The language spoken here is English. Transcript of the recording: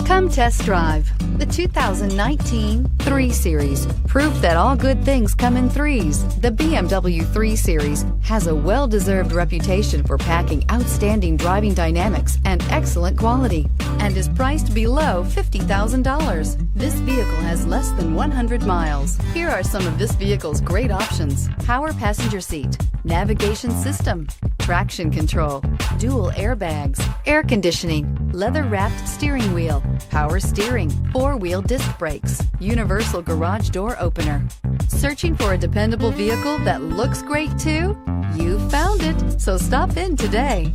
Come test drive the 2019 3 Series. Proof that all good things come in threes. The BMW 3 Series has a well-deserved reputation for packing outstanding driving dynamics and excellent quality, and is priced below $50,000. This vehicle has less than 100 miles. Here are some of this vehicle's great options: power passenger seat, navigation system, traction control, dual airbags, air conditioning, leather-wrapped steering wheel, power steering, 4-wheel disc brakes, universal garage door opener. Searching for a dependable vehicle that looks great too? You found it, so stop in today.